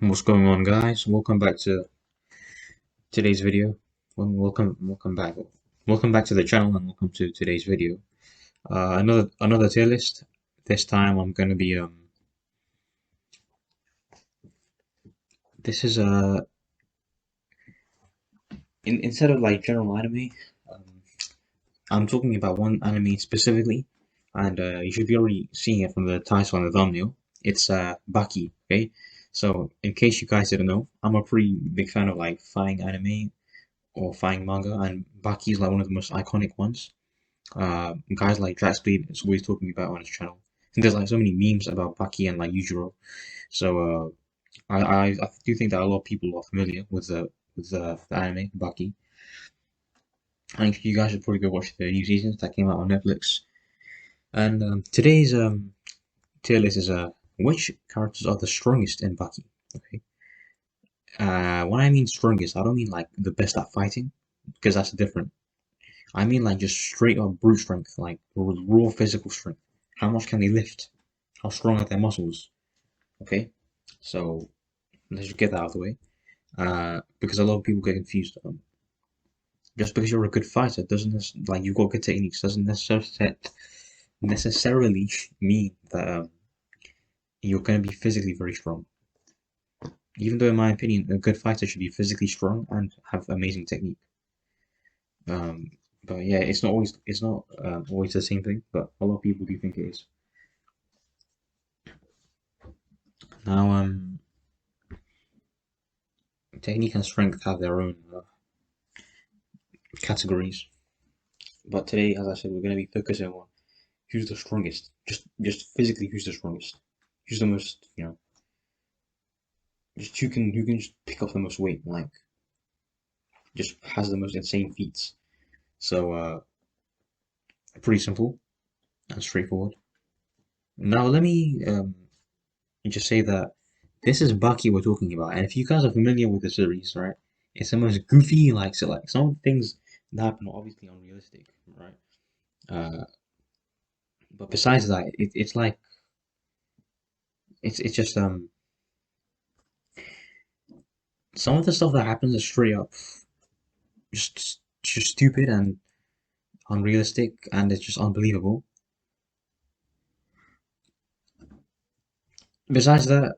What's going on, guys? Welcome back to today's video. Welcome back to the channel, and welcome to today's video. Another tier list. This time I'm gonna be This is instead of like general anime, um, I'm talking about one anime specifically, and you should be already seeing it from the title and the thumbnail. It's Baki. Okay, so in case you guys didn't know, I'm a pretty big fan of like fighting anime or fighting manga, and Baki is like one of the most iconic ones. Guys like Draxbleed is always talking about on his channel. And there's like so many memes about Baki and like Yujiro. So I do think that a lot of people are familiar with the anime Baki. I think you guys should probably go watch the new seasons that came out on Netflix. And today's tier list is which characters are the strongest in Baki. Okay. When I mean strongest, I don't mean like the best at fighting, because that's different. I mean like just straight up brute strength, like raw physical strength. How much can they lift? How strong are their muscles? Okay, so let's just get that out of the way. Because a lot of people get confused. Just because you're a good fighter doesn't like you've got good techniques doesn't necessarily mean that you're going to be physically very strong. Even though, in my opinion, a good fighter should be physically strong and have amazing technique. Um, but yeah, it's not always the same thing. But a lot of people do think it is. Now, technique and strength have their own categories. But today, as I said, we're going to be focusing on who's the strongest. Just physically, who's the strongest? Who's the most, just who can just pick up the most weight, like just has the most insane feats. So pretty simple and straightforward. Now let me just say that this is Baki we're talking about, and if you guys are familiar with the series, right, it's the most goofy, like so, like some of the things that happen are obviously unrealistic, right? Uh, but besides that, it's like it's just some of the stuff that happens is straight up just stupid and unrealistic, and it's just unbelievable. Besides that,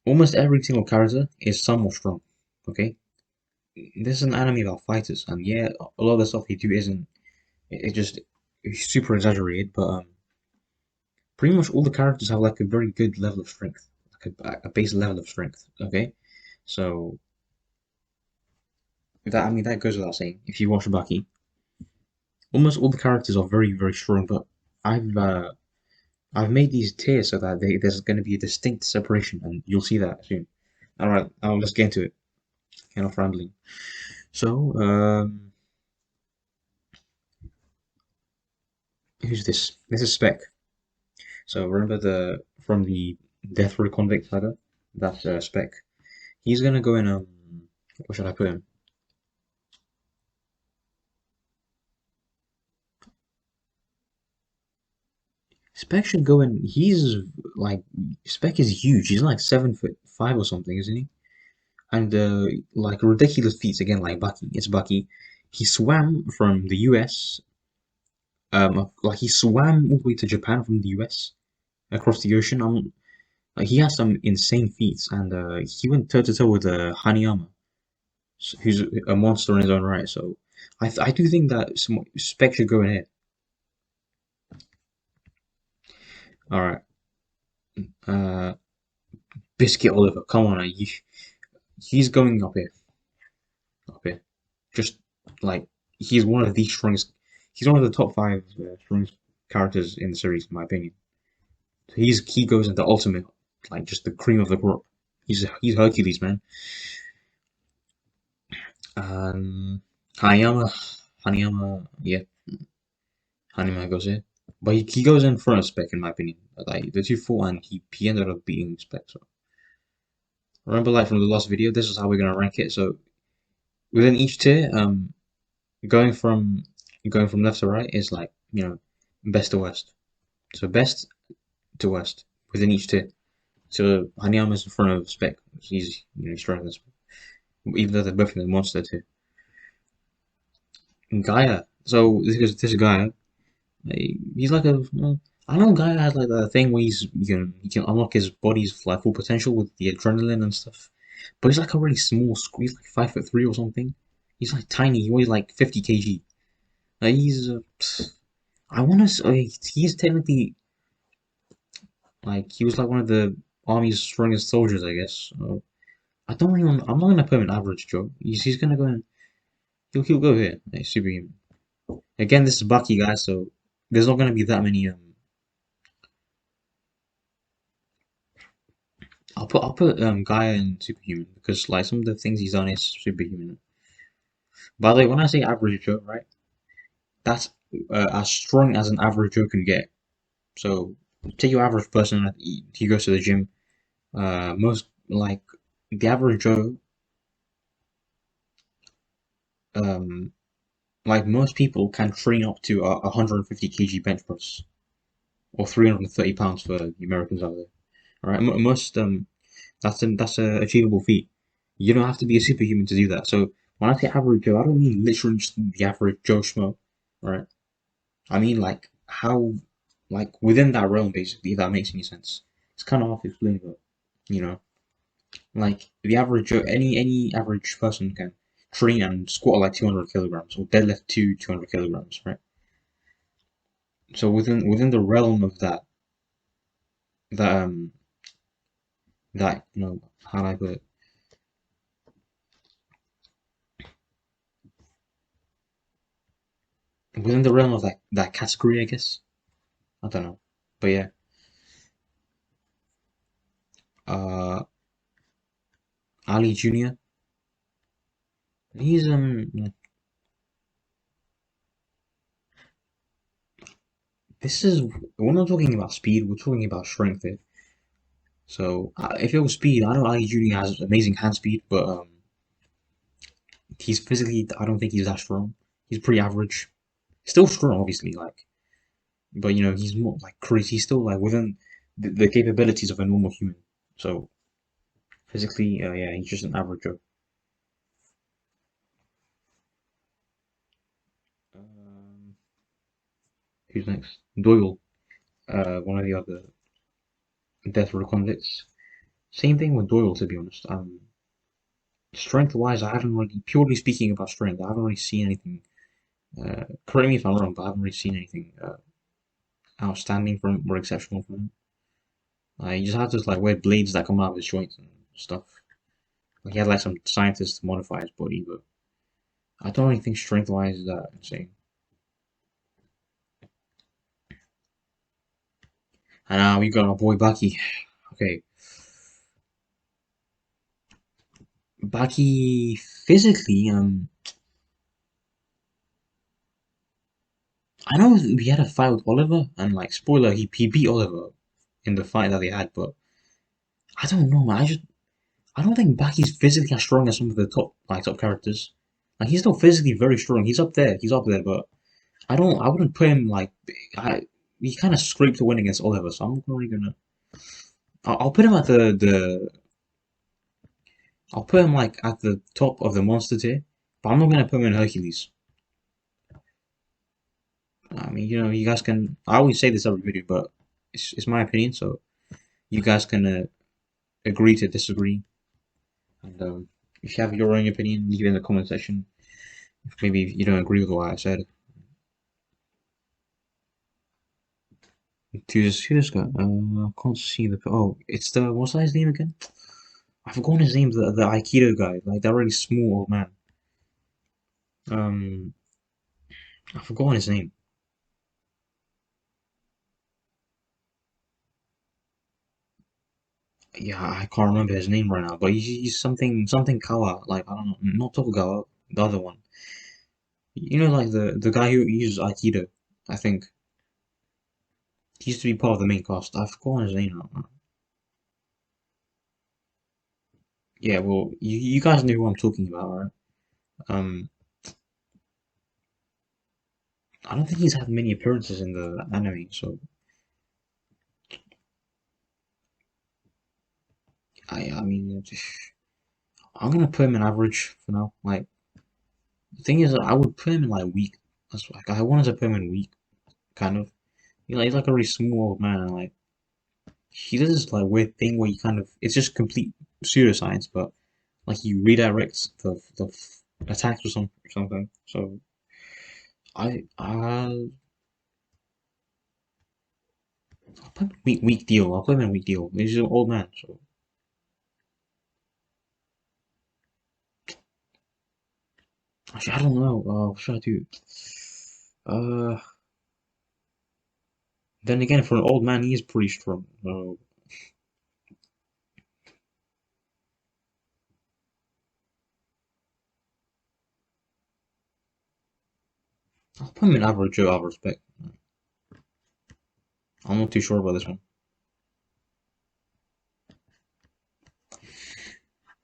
almost every single character is somewhat strong. Okay, this is an anime about fighters, and yeah, a lot of the stuff they do isn't it just it's super exaggerated, but pretty much all the characters have like a very good level of strength, like a base level of strength. Okay, so that I mean that goes without saying. If you watch Baki, almost all the characters are very strong, but I've uh, I've made these tiers so that there's going to be a distinct separation, and you'll see that soon. All right, now let's get into it. Enough rambling. So, who's this? This is Spec. So remember the from the Death Row Convict saga? That's Spec. He's gonna go in. What should I put him? Spec should go in. He's like Spec is huge. He's like 7'5" or something, isn't he? And like ridiculous feats again, like Bucky. It's Bucky. He swam from the U.S. Like he swam all the way to Japan from the US across the ocean. Like he has some insane feats, and he went toe to toe with Hanayama, who's a monster in his own right. So I do think that some Spec should go in here. All right, uh, Biscuit Oliver, come on, he's going up here, up here. Just like he's one of the strongest. He's one of the top five strongest characters in the series, in my opinion. He goes into ultimate, like just the cream of the crop. He's Hercules, man. Um, Hanayama, Hanayama, yeah, Hanayama goes in, but he goes in front of Spec in my opinion. Like the two fought and he ended up beating Spec. So remember, like from the last video, this is how we're gonna rank it. So within each tier, going from going from left to right is like best to worst. So best to worst within each tier. So Hanayama's in front of Spec. He's stronger than Spec, even though they're both in the monster too. And Gaia. So this Gaia. He's like a. I know Gaia has like that thing where he can unlock his body's like full potential with the adrenaline and stuff. But he's like a really small squeeze, like 5'3" or something. He's like tiny. He weighs like 50 kg. He's. I want to say he's technically like he was like one of the army's strongest soldiers, I guess. I don't really want. I'm not gonna put him in average Joe. He's gonna go in. He'll go here. Like, superhuman. Again, this is Baki, guys, so there's not gonna be that many. I'll put Gaia in superhuman because like some of the things he's done is superhuman. By the way, when I say average Joe, right, that's as strong as an average Joe can get. So take your average person. He goes to the gym. Most like the average Joe. Um, like most people can train up to a 150 kg bench press or 330 pounds for the Americans out there. All right, most that's a achievable feat. You don't have to be a superhuman to do that. So when I say average Joe, I don't mean literally just the average Joe Schmo, right? I mean like how like within that realm basically, if that makes any sense. It's kind of hard to explain, but you know, like the average Joe, any average person can train and squat like 200 kilograms or deadlift 200 kilograms, right? So within the realm of that that how do I put it? Within the realm of that category, I guess. I don't know, but yeah. Uh, Ali Junior. He's This is we're not talking about speed. We're talking about strength here. So if it was speed, I know Ali Junior has amazing hand speed, but he's physically. I don't think he's that strong. He's pretty average. Still strong, obviously, like, but he's more like crazy. He's still like within the capabilities of a normal human. So physically, yeah, he's just an average Joe. Um, who's next? Doyle, one of the other death row convicts. Same thing with Doyle, to be honest. Strength wise, I haven't really, purely speaking about strength, I haven't really seen anything. Correct me if I'm wrong, but I haven't really seen anything outstanding from him or exceptional from him. He just had those like weird blades that come out of his joints and stuff. Like he had like some scientists to modify his body, but I don't really think strength wise is that insane. And now we got our boy Baki. Okay, Baki physically, I know we had a fight with Oliver, and like spoiler, he beat Oliver in the fight that they had, but I don't know, man. I don't think Baki's physically as strong as some of the top characters. Like he's still physically very strong. He's up there. He's up there, but I wouldn't put him like I. He kind of scraped to win against Oliver, so I'm not really gonna. I'll put him at the. I'll put him like at the top of the monster tier, but I'm not gonna put him in Hercules. I mean, you guys can. I always say this every video, but it's my opinion, so you guys can agree to disagree. And if you have your own opinion, leave it in the comment section. Maybe you don't agree with what I said. Who's got? I can't see the. Oh, it's the what's that his name again? I forgot his name. The Aikido guy, like that really small old man. Um, I forgot his name. Yeah, I can't remember his name right now. But he's something Kawa. Like I don't know, not Tokugawa, the other one. Like the guy who uses Aikido. I think he used to be part of the main cast. I forgot his name now. Yeah, well, you guys know who I'm talking about, right? Um, I don't think he's had many appearances in the anime, so I mean, I'm gonna put him in average for now. Like the thing is, I would put him in like weak. That's like I wanted to put him in weak, kind of. He's like a really small old man, and like he does this like weird thing where he kind of it's just complete pseudoscience, but like he redirects the attacks or something. So I'll put him in weak deal. I'll put him in weak deal. He's an old man, so actually I don't know. What should I do? Uh, then again, for an old man, he is pretty strong. I'll put him in average out of respect. I'm not too sure about this one.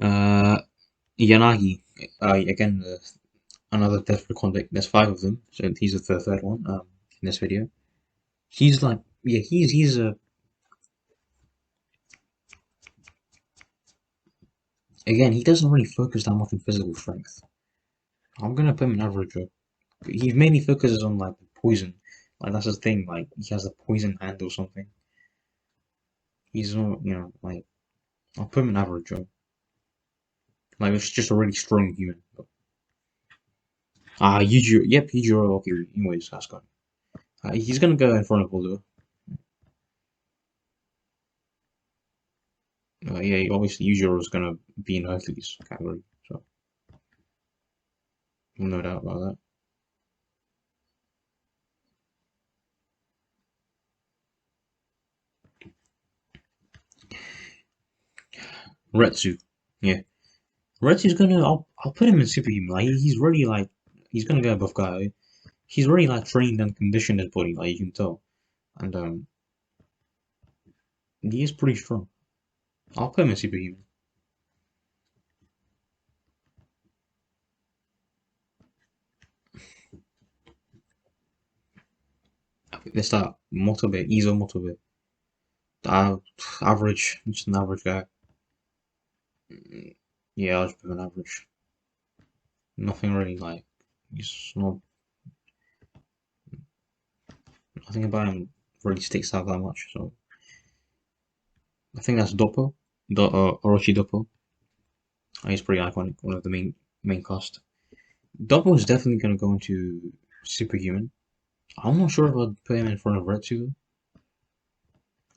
Uh, Yanagi. Again, another desperate convict. There's five of them, so he's the third one. In this video, he's like, yeah, he's a again, he doesn't really focus that much on physical strength. I'm gonna put him in average. He mainly focuses on like poison. Like that's his thing. Like he has a poison hand or something. He's not, like I'll put him in average. Like it's just a really strong human. Yujiro. Yep, Yujiro. Okay, anyways, that's gone. He's gonna go in front of Oliver. Yeah, obviously Yujiro is gonna be in Hercules category, so no doubt about that. Retsu. Yeah, Retsu's gonna. I'll put him in superhuman. Like he's really like he's gonna go above guy. He's really like trained and conditioned his body, like you can tell, and he is pretty strong. I'll put him in superhuman. Let's start Motobe, Izo Motobe. Uh, Average, just an average guy. Yeah, I'll just put him in average. Nothing really like. He's not. Nothing about him really sticks out that much. So I think that's Doppo, Orochi Doppo. He's pretty iconic. One of the main cast. Doppo is definitely gonna go into superhuman. I'm not sure if I'd put him in front of Retsu.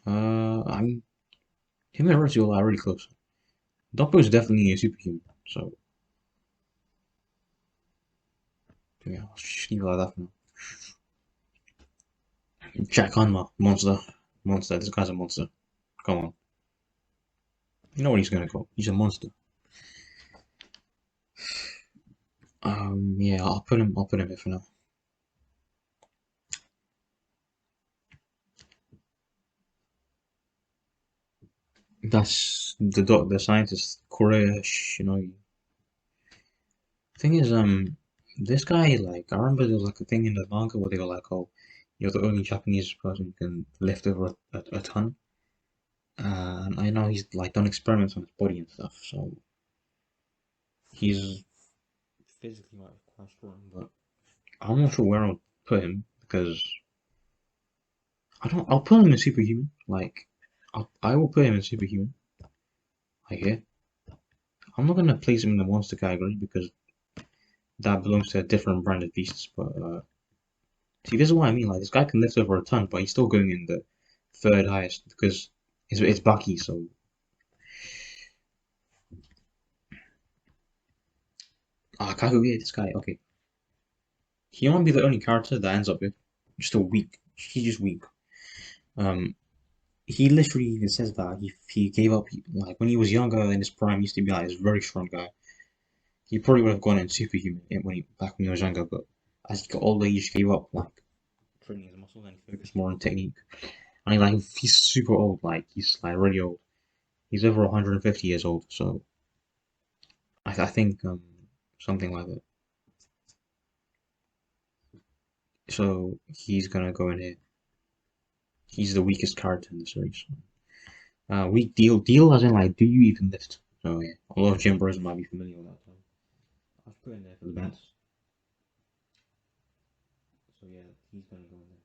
I'm him and Retsu are really close. Doppo is definitely a superhuman. So yeah, I'll just leave it like that for now. Jack Hanma, monster, monster. This guy's a monster. Come on, you know what he's gonna go. He's a monster. Yeah, I'll put him. I'll put him here for now. That's the scientist Koresh. Thing is, this guy like I remember there was like a thing in the manga where they were like, oh, you're the only Japanese person who can lift over a ton. And I know he's like done experiments on his body and stuff, so he's physically might be quite strong, but I'm not sure where I'll put him because I don't. I'll put him in superhuman. Like, I will put him in superhuman. Like here, I'm not gonna place him in the monster category because that belongs to a different brand of beasts. But see, this is what I mean. Like, this guy can lift over a ton, but he's still going in the third highest because it's Baki. So Kaguya, this guy. Okay, he might be the only character that ends up with just a weak. He's just weak. Um, he literally even says that he gave up like when he was younger in his prime, he used to be like this very strong guy. He probably would have gone in superhuman back when he was younger, but as he got older, he just gave up like training his muscles and he focused more on technique. And he's super old, like he's like really old. He's over 150 years old, so I think something like that. So he's gonna go in here. He's the weakest character in the series. Weak deal. Deal as in like, do you even lift? So yeah, a lot of gym bros might be familiar with that term. I've put in there for the bands. So yeah, he's gonna go in there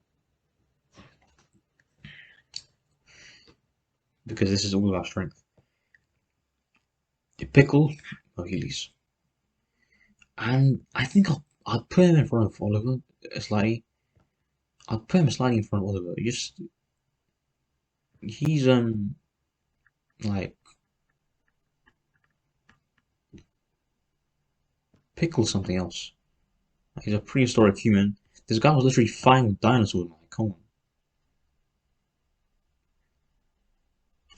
because this is all about strength. The pickle, Achilles, and I think I'll put him in front of Oliver slightly. I'll put him slightly in front of Oliver. Just he's like pickle something else. He's a prehistoric human. This guy was literally fighting with dinosaurs. Like, come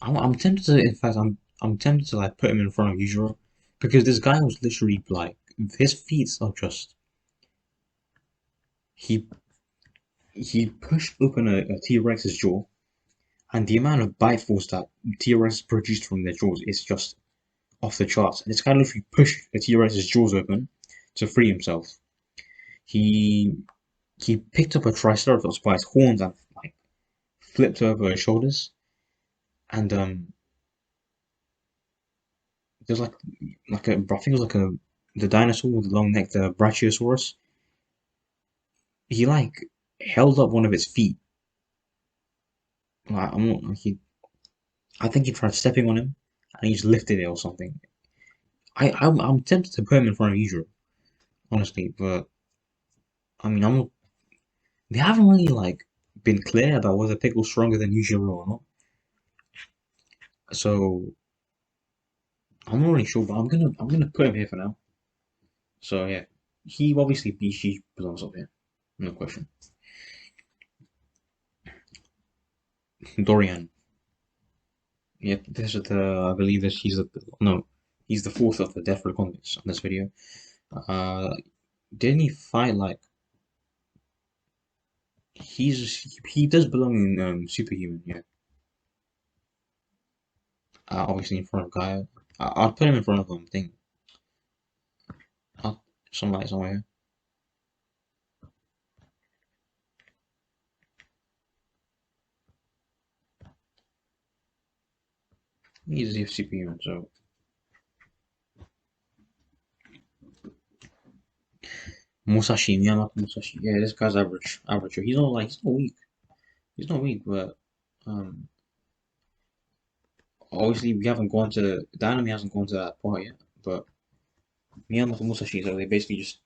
on. I'm tempted to. In fact, I'm tempted to like put him in front of Yujiro because this guy was literally like his feats are just he he pushed open a T Rex's jaw, and the amount of bite force that T Rex produced from their jaws is just off the charts. And this guy literally pushed a T Rex's jaws open to free himself. He he picked up a Triceratops by its horns and like flipped over his shoulders, and there's like a I think it was like a the dinosaur with the long neck, the Brachiosaurus. He like held up one of its feet. Like I'm not like he. I think he tried stepping on him, and he just lifted it or something. I'm tempted to put him in front of Yujiro, honestly, but I mean they haven't really like been clear about whether Pickle's stronger than Yujiro or not. So I'm not really sure, but I'm gonna put him here for now. So yeah, he obviously he belongs up here, no question. Dorian, yep, this is the I believe this he's the no, he's the fourth of the Death Row convicts on this video. Uh, didn't he fight like he does belong in Superhuman? Yeah, obviously in front of Gaia. I'll put him in front of thing. I'll, some light somewhere. He's a Superhuman, so Musashi, Miyamoto Musashi. Yeah, this guy's average. Average. He's not weak. He's not weak, but um, obviously we haven't gone to the anime hasn't gone to that part yet. But Miyamoto Musashi, so they basically just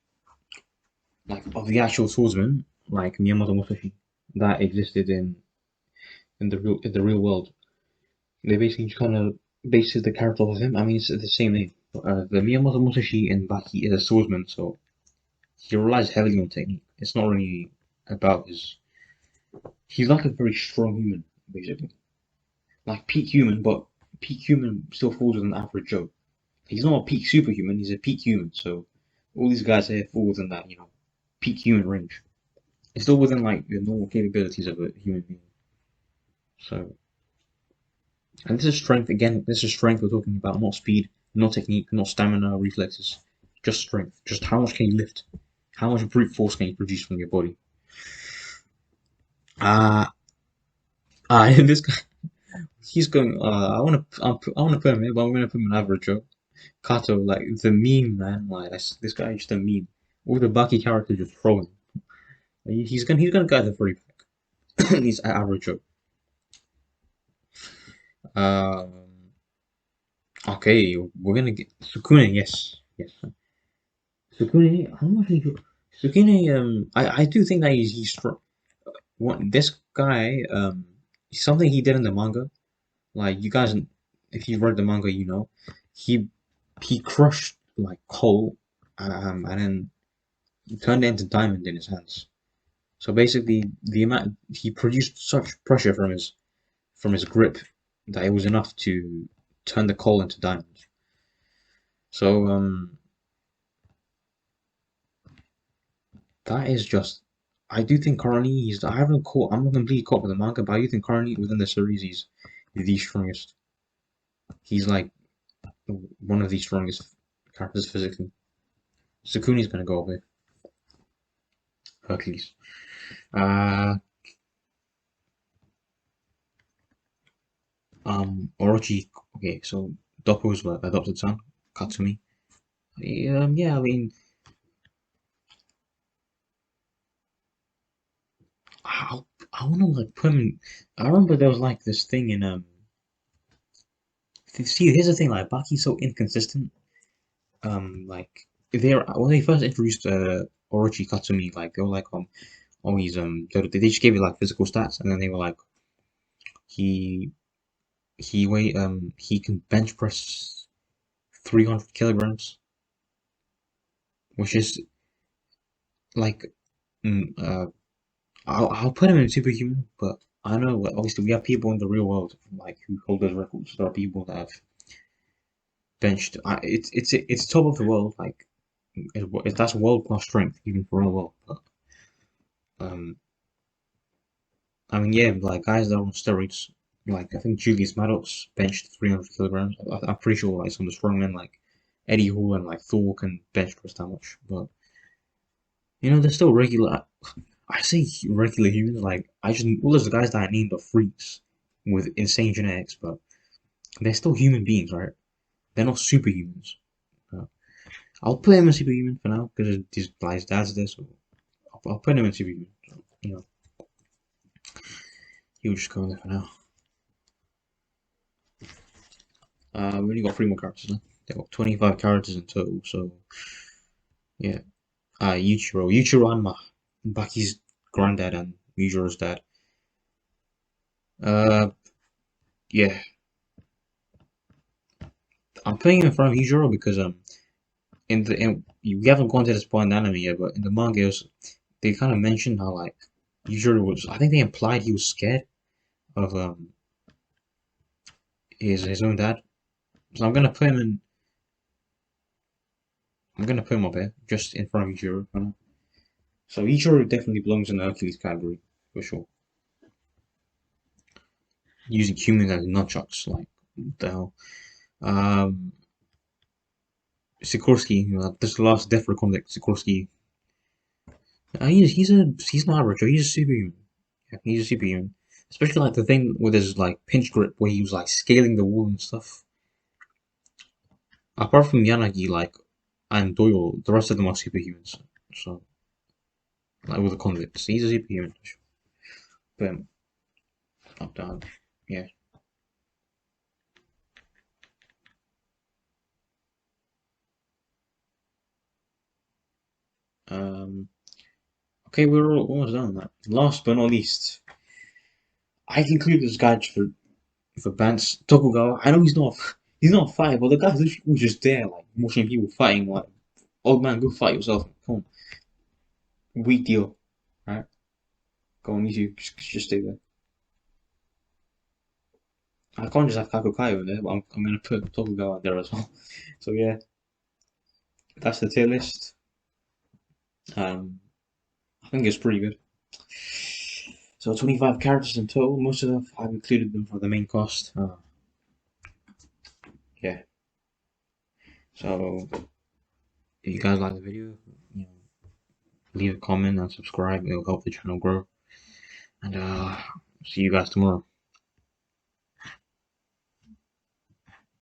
like of the actual swordsman, like Miyamoto Musashi, that existed in the real world. They basically just kind of bases the character off of him. I mean, it's the same name. The Miyamoto Musashi in Baki is a swordsman, so he relies heavily on technique. It's not really about his. He's like a very strong human, basically, like peak human, but peak human still falls within average Joe. He's not a peak superhuman. He's a peak human. So all these guys here fall within that, peak human range. It's still within like the normal capabilities of a human being. So, and this is strength again. This is strength we're talking about, not speed, not technique, not stamina, reflexes, just strength. Just how much can you lift? How much brute force can you produce from your body? Ah, and this guy, he's going. I want to put him here, but I'm gonna put him in average. Joe. Kato, like the meme, man. Like this guy is just a meme. All the Baki characters just throwing. He's gonna get the free pack. He's average Joe. Um, okay, we're gonna get Sukune. Yes, yes. Sukune. I'm not really sure. Sukune. I do think that he's strong. This guy. Something he did in the manga. Like you guys, if you've read the manga, he he crushed like coal, and then he turned it into diamond in his hands. So basically, the amount he produced such pressure from his grip that it was enough to turn the coal into diamonds. So that is just. I do think currently he's. I haven't caught. I'm not completely caught with the manga, but I do think currently within the series he's the strongest. He's like one of the strongest characters physically. Sukune's gonna go with Hercules. Uh, Orochi. Okay, so Doppo's adopted son, Katsumi. Yeah, I mean, I, I want to like put him. I remember there was like this thing in See, here's the thing. Like Baki's so inconsistent. Like they when they first introduced Orochi Katsumi, like they were like oh he's they just gave you like physical stats, and then they were like he he can bench press 300 kilograms, which is like mm, uh I'll put him in superhuman, but I know like, obviously we have people in the real world like who hold those records. There are people that have benched. It's top of the world. Like that's world class strength even for real world. But um, I mean yeah, like guys that are on steroids. Like I think Julius Maddox benched 300 kilograms. I'm pretty sure like some of the strongmen like Eddie Hall and like Thor can bench press that much. But you know they're still regular. I say regular humans. Like I just all those guys that I named are freaks with insane genetics, but they're still human beings, right? They're not superhumans. Uh, I'll put him in superhuman for now because his dad's there, so I'll put him in superhuman. So, you know, he'll just go in there for now. We only got three more characters now. There got 25 characters in total, so yeah. Yuichiro. Yuichiro and Baki's granddad and Yujiro's dad. Uh, yeah. I'm putting him in front of Yujiro because we haven't gone to this point in the anime yet, but in the manga, they kind of mentioned how like Yujiro was. I think they implied he was scared of his own dad. So I'm gonna put him up here, just in front of Yujiro. So Yujiro definitely belongs in the Hercules category for sure. Using humans as nunchucks, like what the hell. Um, Sikorsky, this is the last death for convict. Sikorsky, he's not average. He's a superhuman. Yeah, he's a superhuman. Especially like the thing with his like pinch grip where he was like scaling the wall and stuff. Apart from Yanagi, like and Doyle, the rest of them are superhumans. So like with the convicts, he's a superhuman. Boom, up down. Yeah. Um. Okay, we're almost done. That. Last but not least, I conclude this guide for Bance Tokugawa. I know he's not fighting, but the guy was just there, like watching people fighting. Like, old man, go fight yourself. Come on, weak deal, right? Go on, you just stay there. I can't just have Kakukayo there, but I'm gonna put Tokugawa there as well. So yeah, that's the tier list. Um, I think it's pretty good. So 25 characters in total. Most of them I've included them for the main cast. Yeah. So if you guys like the video, you know, leave a comment and subscribe. It'll help the channel grow. And see you guys tomorrow.